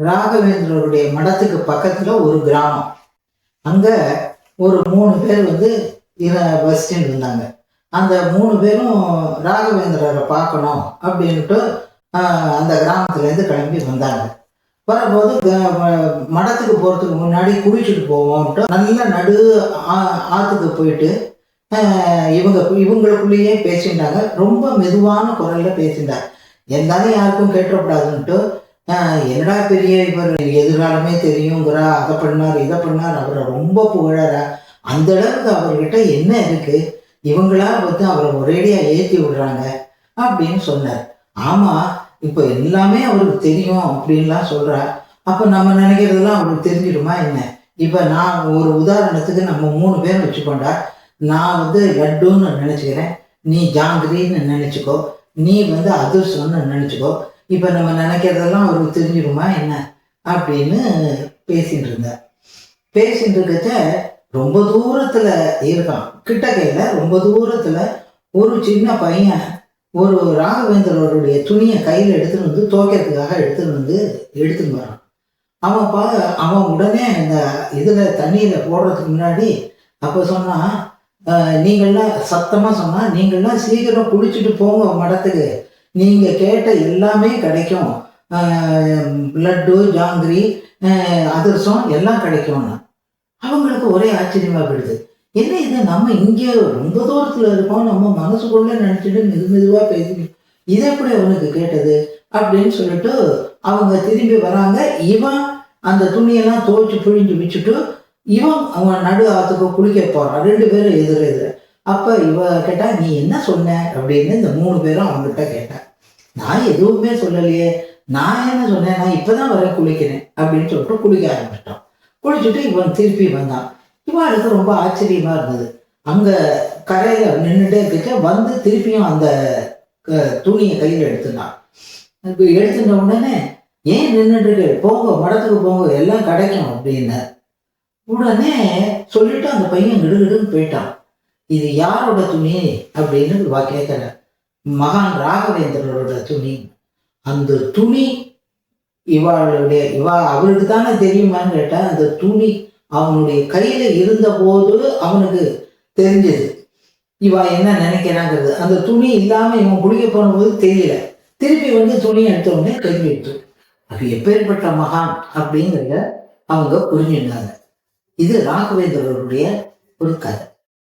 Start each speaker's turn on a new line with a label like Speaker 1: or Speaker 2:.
Speaker 1: ராகவேந்திரருடைய மடத்துக்கு பக்கத்துல ஒரு கிராமம். அங்க ஒரு 3 பேர் பஸ் ஸ்டாண்ட் இருந்தாங்க. அந்த 3 பேரும் ராகவேந்திரரை பார்க்கணும் அப்படின்ட்டு அந்த கிராமத்துலேருந்து கிளம்பி வந்தாங்க. வரும்போது மடத்துக்கு போகிறதுக்கு முன்னாடி குளிச்சுட்டு போவோம்ட்டு நல்ல நடு ஆற்றுக்கு போயிட்டு இவங்களுக்குள்ளேயே பேசிட்டாங்க. ரொம்ப மெதுவான குரலில் பேசிட்டாங்க. இருந்தாலும் யாருக்கும் கேட்டக்கூடாதுன்ட்டு என்னடா பெரிய இவர் எதிர்காலமே தெரியுங்கிறா, அதை பண்ணார் இதை பண்ணார், அவரை ரொம்ப புகழறா, அந்த அளவுக்கு அவர்கிட்ட என்ன இருக்கு, இவங்களா அவரை ஒரேடியாக ஏற்றி விடுறாங்க அப்படின்னு சொன்னார். ஆமாம், இப்போ எல்லாமே அவருக்கு தெரியும் அப்படின்லாம் சொல்கிறா. அப்போ நம்ம நினைக்கிறதெல்லாம் அவருக்கு தெரிஞ்சிடுமா என்ன? இப்போ நான் ஒரு உதாரணத்துக்கு நம்ம 3 பேர் வச்சுக்கோண்டா, நான் லட்டுன்னு நினச்சிக்கிறேன், நீ ஜாங்கிரின்னு நினச்சிக்கோ, நீ அதிர்ஷ்டம்னு நினச்சிக்கோ. இப்போ நம்ம நினைக்கிறதெல்லாம் அவருக்கு தெரிஞ்சிடுமா என்ன அப்படின்னு பேசிகிட்டு இருந்தேன். பேசிகிட்டு இருக்கச்ச ரொம்ப தூரத்தில் இருக்கான், கிட்டக்கையில் ரொம்ப தூரத்தில் ஒரு சின்ன பையன் ஒரு ராகவேந்திரருடைய துணியை கையில் எடுத்துகிட்டு துவைக்கிறதுக்காக எடுத்துன்னு வரான். அவன் உடனே இந்த இதில் தண்ணியில் போடுறதுக்கு முன்னாடி அப்போ சொன்னான், நீங்கள்லாம் சத்தமாக சொன்னால், நீங்கள்லாம் சீக்கிரம் குளிச்சுட்டு போங்க மடத்துக்கு, நீங்கள் கேட்ட எல்லாமே கிடைக்கும், லட்டு ஜாங்கிரி அதிரசம் எல்லாம் கிடைக்கும்னு. அவங்களுக்கு ஒரே ஆச்சரியமாக போயிடுது. என்ன இது, நம்ம இங்கே ரொம்ப தூரத்தில் இருக்கோம், நம்ம மனசுக்குள்ளே நினச்சிட்டு மெதுவாக பேசிக்கணும், இது எப்படி அவனுக்கு கேட்டது அப்படின்னு சொல்லிட்டு அவங்க திரும்பி வராங்க. இவன் அந்த துணியெல்லாம் துவைச்சி பிழிஞ்சு வச்சுட்டு அவன் நடு ஆற்றுக்கு குளிக்க போகிறான். 2 பேரும் எதிர. அப்போ இவ கேட்டா, நீ என்ன சொன்ன அப்படின்னு இந்த 3 பேரும் அவங்ககிட்ட கேட்டான். நான் எதுவுமே சொல்லலையே, நான் என்ன சொன்னேன், நான் இப்போ தான் வரேன் குளிக்கிறேன் அப்படின்னு சொல்லிட்டு குளிக்க ஆரம்பிச்சிட்டான். குளிச்சுட்டு இவன் திருப்பி வந்தான். இவாளுக்கு ரொம்ப ஆச்சரியமாக இருந்தது. அங்கே கரையில் நின்றுட்டே இருக்க திருப்பியும் அந்த துணியை கையில் எடுத்துட்டான். எடுத்துட்ட உடனே, ஏன் நின்றுட்டு, போங்க மடத்துக்கு போங்க, எல்லாம் கிடைக்கும் அப்படின்னு உடனே சொல்லிட்டு அந்த பையன் கிடுகிடுன்னு போயிட்டான். இது யாரோட துணி அப்படின்னு கேட்குற, மகான் ராகவேந்திரரோட துணி. அந்த துணி அவருக்கு தானே தெரியுமான்னு கேட்டா, அந்த துணி அவனுடைய கையில இருந்த போது அவனுக்கு தெரிஞ்சது என்ன நினைக்கிறாங்கிறது. அந்த துணி இல்லாம இவன் குளிக்க போனபோது தெரியல. திருப்பி துணி எடுத்த உடனே கைவிட்டு, அது எப்பேற்பட்ட மகான் அப்படிங்கிறத அவங்க புரிஞ்சுட்டாங்க. இது ராகவேந்திரருடைய ஒரு கதை.